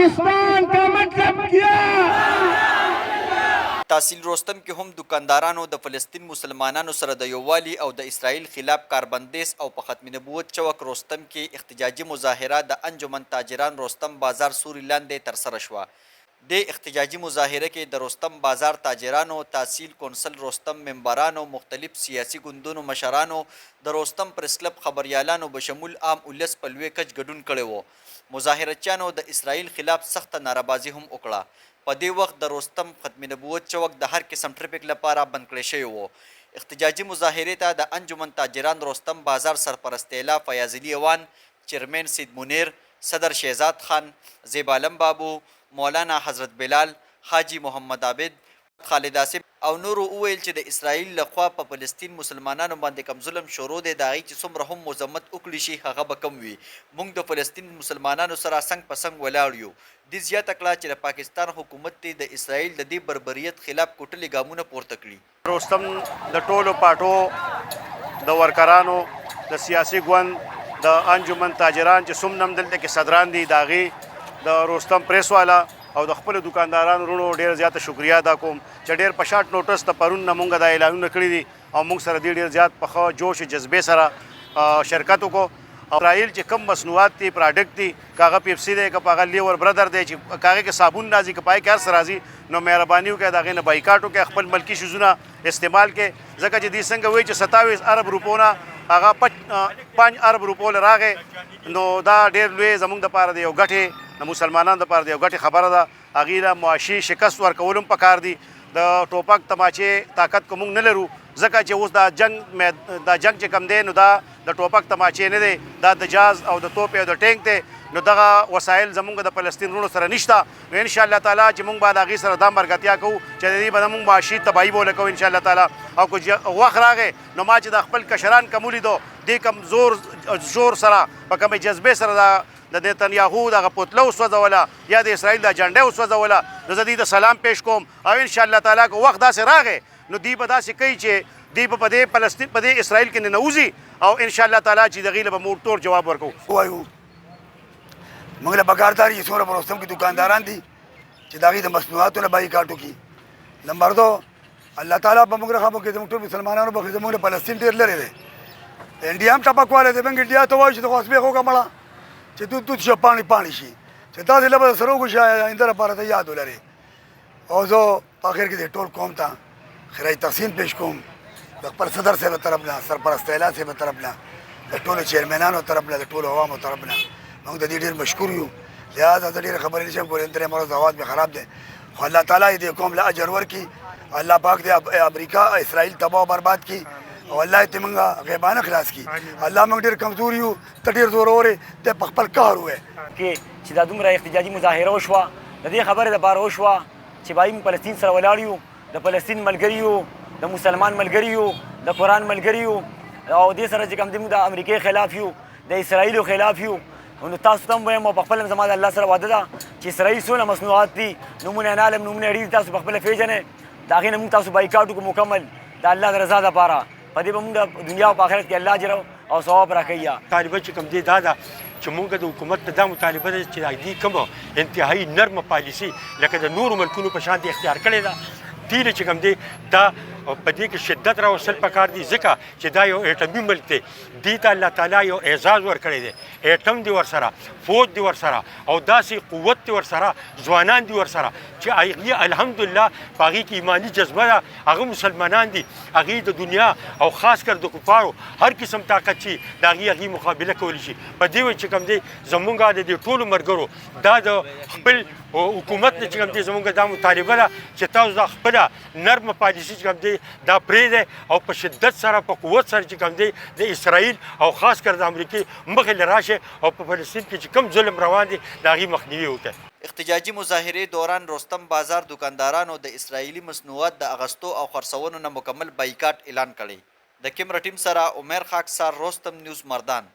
पाकिस्तान का मतलब क्या। تحصیل رستم کې هم دکاندارانو د فلسطین مسلمانانو سره د یووالي او د اسرائیل خلاف کاربندیز او په ختم نبوت چوک رستم کې احتجاجي مظاهره د انجمن تاجران رستم بازار سوري لاندې ترسره شوه. د احتجاجي مظاهره کې د رستم بازار تاجرانو، تحصیل کونسل رستم ممبرانو، مختلف سیاسي ګوندونو مشرانو، د رستم پریس کلب خبریالانو بشمول عام ولس په لوی کچ ګډون کړی و. مظاهرچیانو د اسرائیل خلاف سخته ناربازي هم وکړه. په دې وخت د رستم ختم نبوت چوک د هر قسم ټریفیک لپاره بند کړی شوی و. احتجاجي مظاهرې ته د انجمن تاجران رستم بازار سرپرست اعلی فیاض علي اوان، چیرمین سید منیر، صدر شهزاد خان، زیبالم بابو، مولانا حضرت بلال، حاجی محمد عابد، خالد آصف او نورو وویل چې د اسرائیل لخوا په فلسطین مسلمانانو باندې کم ظلم شروع دی، د هغې چې څومره هم مذمت وکړي شي هغه به کم وي. موږ د فلسطین مسلمانانو سره څنګ په څنګ ولاړ یو. دې زیاته کړه چې د پاکستان حکومت دی د اسرائیل د دې بربریت خلاف کوټلې ګامونه پورته کړي. رستم د ټولو پاټو د ورکرانو د سیاسي ګوند د انجمن تاجران چې څومره هم دلته کې صدران دي د هغې د رستم پریس والا او د خپلو دکاندارانو وروڼو ډېر زیاته شکریا ادا کوم چې ډېر په شارټ نوټس د پرون نه مونږ دا اعلانونه کړي دي او مونږ سره دې ډېر زیات په ښه جوش جذبې سره شرکت وکړو. اسرائیل چې کم مصنوعات دي پراډکټ دي که هغه پیپسي دی که په هغه لیور برادر دی چې که هغې کې صابون راځي که په هغې کې هر څه راځي نو مهرباني وکړئ د هغې نه بایکاټ وکړئ، خپل ملکي شیزونه استعمال کړئ ځکه چې دوی څنګه وایي چې 27 ارب روپو نه هغه 5 ارب روپو له راغې نو دا ډېر لوی زموږ دپاره د یو ګټې د مسلمانانو دپاره د یو ګټې خبره ده. هغې له معاشي شکست ورکول هم پکار دي. د ټوپک تماچې طاقت که موږ نه لرو ځکه چې اوس دا جنګ چې کم دی نو دا د ټوپک تماچې نه دی، دا د جاز او د توپ او د ټینک دی. نو دغه وسایل زموږ د فلسطین وروڼو سره نشته. نو انشاءالله تعالی چې موږ به د هغې سره دا مرګتیا کوو چې د دې به موږ معاشي تباهي به ولګوو انشاءالله تعالی. او که وخت راغی نو ما چې د خپل کشران کم ولیدو دې کم زور سره په کمې جذبې سره د نتنیاهو دغه پتله وسوځوله یا د اسرائیل د جنډۍ وسوځوله نو زه دوی ته سلام پیش کوم او انشاءالله تعالی که وخت داسې راغی نو دوی به داسې کوي چې دوی به په دې فلسطین په دې اسرائیل کې ننوځي او انشاءالله تعالی چې د هغې له به موږ ټول جواب ورکوو. وایو موږ له پکار دا چې څومره په رستم کې دکانداران دي چې د هغې د مصنوعاتو نه بایکاټ وکړي. نمبر 2 الله تعالی به موږ رحم وکړي، زموږ ټول مسلمانانو به زموږ له فلسطین ډېر لرې دی. انډیا هم ټپکوالی دی، موږ انډیا ته وایو چې د خو اسبېښ وکړه مړه چې دود شي پاڼې شي چې تاسې له به سره وګورئ آینده لپاره ته یاد ولرئ. او زه په اخر کې د ټول قوم ته خیرای تقسیم پیش کوم د خپل صدر صاحب طرف نه، سرپرست اعلی صاحب طرف نه، د ټولو چیرمنانو طرف نه، د ټولو عوامو طرف نه موږ د دې ډېر مشکور یو. لہذا زه ډېرې خبرې نشم کولی، درې مرض اواز مې خراب دی، خو الله تعالی یې دې قوم له اجر ورکړي. الله پاک دې امریکا اسرائیل تباه او برباد کړي او الله دې موږ غیبانه خلاص کړي. الله موږ ډېر کمزور یو، ته ډېر زورور یې، ته په خپل کار ووایې کې چې دا دومره احتجاجي مظاهره وشوه د دې خبرې دپاره وشوه چې بایي موږ فلسطین سره ولاړ یو، د فلسطین ملګري یو، د مسلمان ملګري یو، د قرآن ملګري یو او دې سره چې کوم دی موږ د امریکې خلاف یو، د اسرائیلو خلاف یو. نو تاسو ته هم وایم او په خپله زما د الله سره واده ده چې اسرائیل څونه مصنوعات دي، نومونه یې نه علم، نومونه یې ډېر تاسو په خپله پېژنئ، د هغې نه موږ تاسو بایکاټ وکړو مکمل د الله د رضا دپاره. په دې به موږ د دنیا او په آخرت کې الله اجر او ثواب راکوي. طالبه چې کوم دی دا ده چې موږ د حکومت ته دا مطالبه ده چې دوی کومه انتهایي نرمه پالیسي لکه د نورو ملکونو په شان اختیار کړې ده دې چې کوم دی دا په دې کې شدت راوستل پکار دي ځکه چې دا یو ایټمي ملک دی. دې ته الله تعالی یو اعزاز ورکړی دی، ایټم دی ورسره، فوج دی ورسره او داسې قوت دی ورسره، ځوانان دي ورسره چې هغې الحمدلله په هغې کې ایماني جذبه ده. هغه مسلمانان دي، هغې د دنیا او خاص کر د کفارو هر قسم طاقت چې د هغې مقابله کولی شي. په دې وجه چې کوم دی زمونږ د دې ټولو ملګرو دا د خپل حکومت نه چې کوم دی زمونږ دا مطالبه ده چې تاسو دا خپله نرمه پالیسي چې کوم دی دا پرېږدئ او په شدت سره په قوت سره چې کوم دی د اسرائیل او خاص کر د امریکې مخې له راشئ او په فلسطین کې چې کوم ظلم روان دی د هغې مخنیوي وکړئ. احتجاجي مظاهرې دوران رستم بازار دکاندارانو د اسرائیلي مصنوعات د اغستو او خرڅونو نه مکمل بایکاټ اعلان کړی. د کیمرا ټیم سره عمر خاکسار، رستم نیوز مردان.